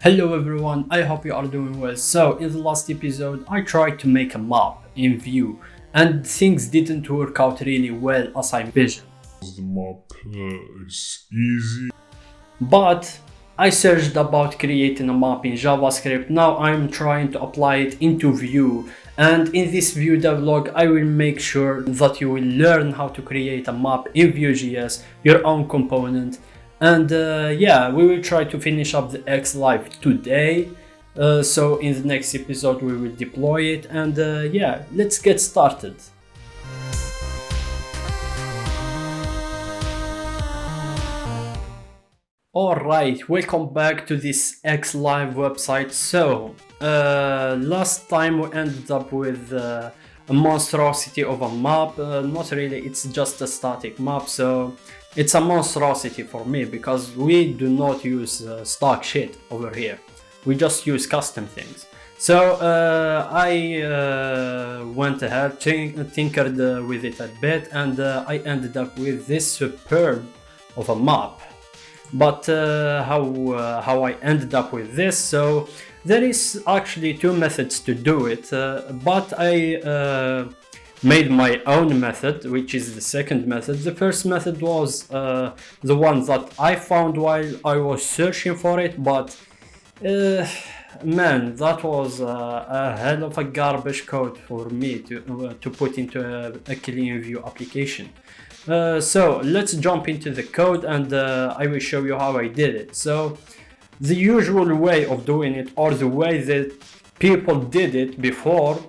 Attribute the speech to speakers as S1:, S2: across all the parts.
S1: Hello everyone, I hope you are doing well. So in the last episode I tried to make a map in Vue and things didn't work out really well as I envisioned.
S2: The map is easy.
S1: But I searched about creating a map in JavaScript. Now I'm trying to apply it into Vue, and in this Vue devlog I will make sure that you will learn how to create a map in Vue.js, your own component. And yeah, we will try to finish up the X Live today. So in the next episode we will deploy it, and yeah, let's get started. Alright, welcome back to this X Live website. So last time we ended up with a monstrosity of a map. Not really, it's just a static map, so it's a monstrosity for me because we do not use stock shit over here. We just use custom things. So I went ahead, tinkered with it a bit, and I ended up with this superb of a map. But how I ended up with this, so there is actually two methods to do it, but I made my own method, which is the second method. The first method was the one that I found while I was searching for it, but man, that was a hell of a garbage code for me to put into a clean Vue application. So let's jump into the code, and I will show you how I did it. So the usual way of doing it, or the way that people did it before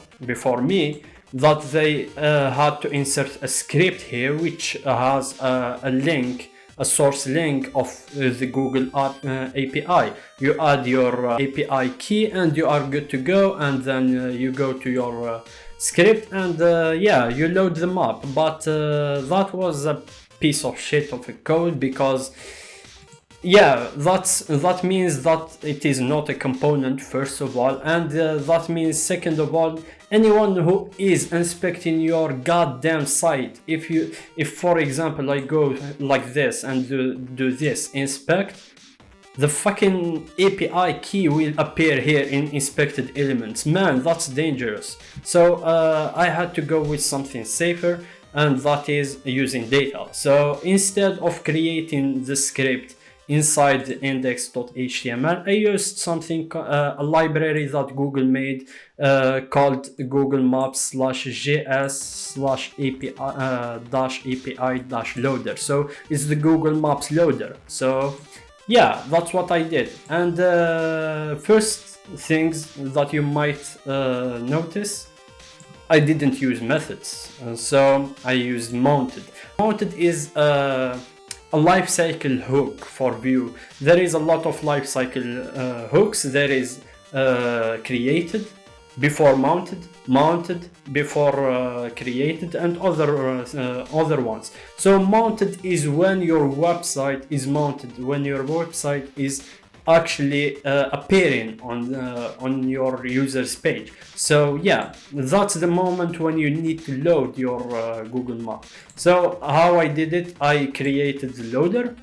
S1: me, that they had to insert a script here which has a link, a source link of the Google API. You add your API key and you are good to go, and then you go to your script and yeah, you load the map. But that was a piece of shit of a code, because yeah, that means that it is not a component, first of all, and that means, second of all, anyone who is inspecting your goddamn site, if for example I go like this and do this inspect, the fucking API key will appear here in inspected elements. Man, that's dangerous. So I had to go with something safer, and that is using data. So instead of creating the script inside the index.html, I used something, a library that Google made called Google Maps /js/API-loader. So it's the Google Maps loader. So yeah, that's what I did. And first things that you might notice, I didn't use methods, so I used mounted. Mounted is a lifecycle hook for Vue. There is a lot of lifecycle hooks. There is created, before mounted, mounted, before created, and other ones. So mounted is when your website is mounted, when your website is actually appearing on your user's page. So yeah, that's the moment when you need to load your Google Map. So how I did it, I created the loader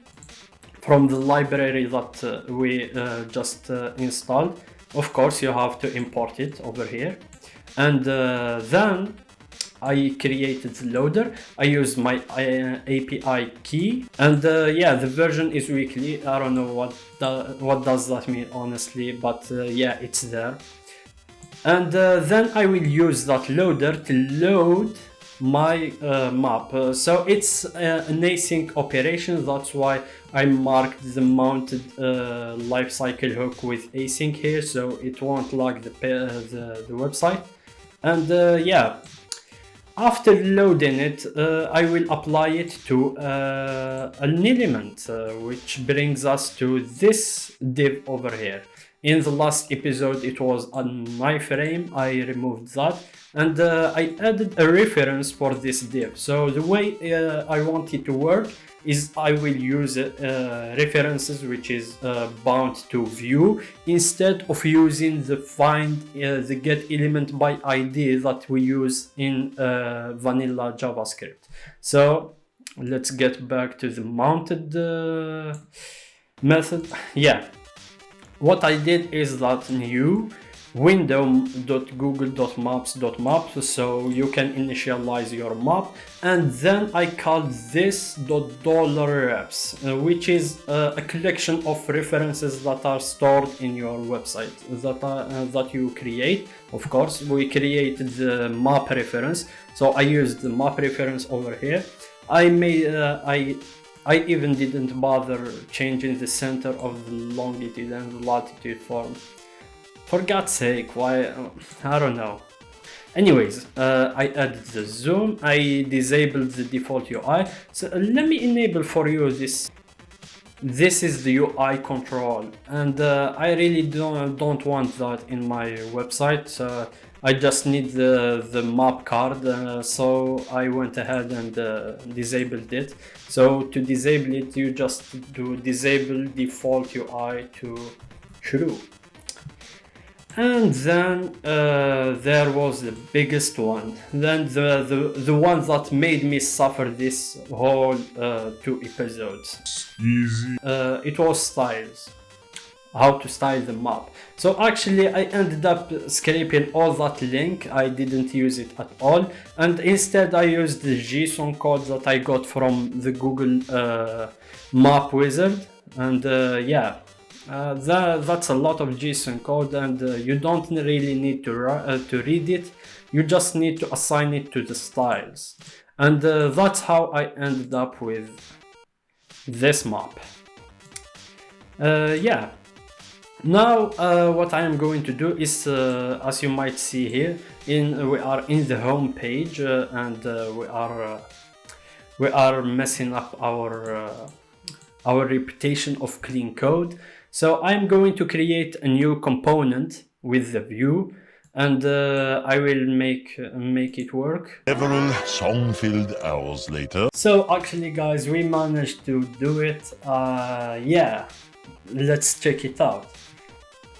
S1: from the library that we just installed. Of course, you have to import it over here, and then I created the loader. I used my API key, and yeah, the version is weekly. I don't know what does that mean, honestly, but yeah, it's there. And then I will use that loader to load my map. So it's an async operation. That's why I marked the mounted lifecycle hook with async here, so it won't lag the website. And yeah, after loading it, I will apply it to an element, which brings us to this div over here. In the last episode it was an iframe. I removed that, and I added a reference for this div. So the way I want it to work is I will use references which is bound to Vue, instead of using the find the get element by ID that we use in vanilla JavaScript. So let's get back to the mounted method. Yeah, what I did is that new window.google.maps.map, so you can initialize your map, and then I called this $reps, which is a collection of references that are stored in your website that you create. Of course, we created the map reference, so I used the map reference over here. I even didn't bother changing the center of the longitude and the latitude for God's sake, why? I don't know. Anyways, I added the zoom, I disabled the default UI. So let me enable for you this. This is the UI control, and I really don't want that in my website. I just need the map card, so I went ahead and disabled it. So to disable it, you just do disable default UI to true. And then there was the biggest one, then the one that made me suffer this whole 2 episodes.
S2: Easy.
S1: It was styles, how to style the map. So actually I ended up scraping all that link, I didn't use it at all, and instead I used the JSON code that I got from the Google map wizard, and yeah. That's a lot of JSON code, and you don't really need to read it. You just need to assign it to the styles, and that's how I ended up with this map. Yeah. Now what I am going to do is, as you might see here, we are in the home page, and we are messing up our reputation of clean code. So I'm going to create a new component with the view, and I will make it work.
S2: Several song-filled hours later.
S1: So actually, guys, we managed to do it. Yeah, let's check it out.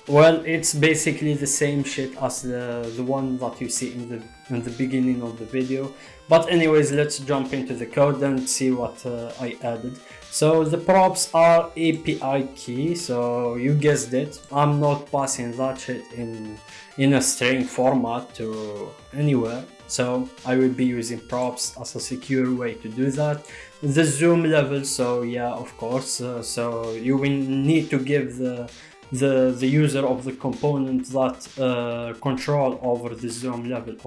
S1: Well, it's basically the same shit as the one that you see in the beginning of the video. But anyways, let's jump into the code and see what I added. So the props are API key, so you guessed it. I'm not passing that shit in a string format to anywhere. So I will be using props as a secure way to do that. The zoom level, so yeah, of course. So you will need to give the user of the component that control over the zoom level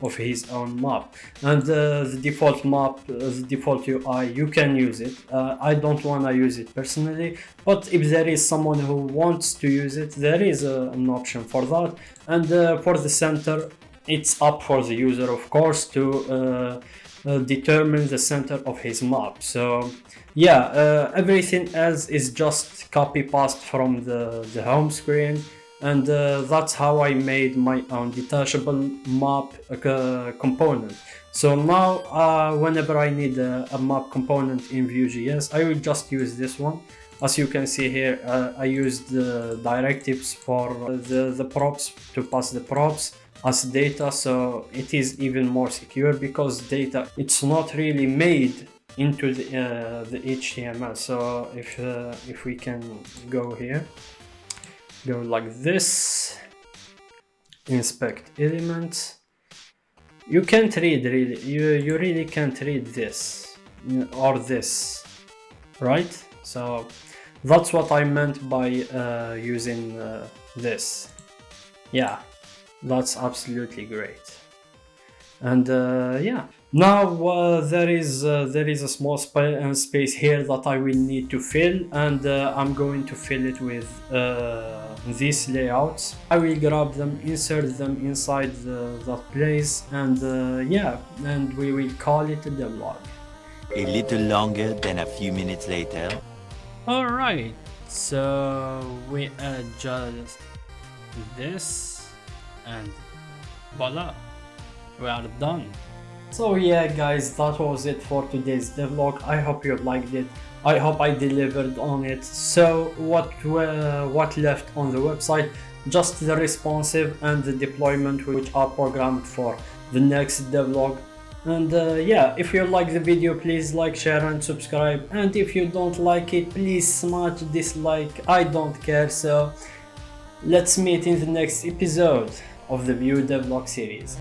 S1: of his own map, and the default map, the default UI, you can use it. I don't want to use it personally, but if there is someone who wants to use it, there is an option for that. And for the center, it's up for the user, of course, to determine the center of his map. So yeah, everything else is just copy paste from the home screen, and that's how I made my own detachable map component. So now whenever I need a map component in Vue.js, I will just use this one. As you can see here, I used the directives for the props to pass the props as data, so it is even more secure, because data, it's not really made into the HTML. So if we can go here, go like this, inspect elements, you can't read really, you really can't read this or this, right? So that's what I meant by using this. Yeah, that's absolutely great. And yeah, now there is a small space here that I will need to fill, and I'm going to fill it with these layouts. I will grab them, insert them inside that place, and yeah, and we will call it a devlog.
S3: A little longer than a few minutes later.
S1: Alright, so we adjust this, and voila, we are done. So yeah guys, that was it for today's devlog. I hope you liked it. I hope I delivered on it. So what left on the website? Just the responsive and the deployment, which are programmed for the next devlog. And yeah, if you like the video, please like, share and subscribe, and if you don't like it, please smash dislike, I don't care. So let's meet in the next episode of the Vue devlog series.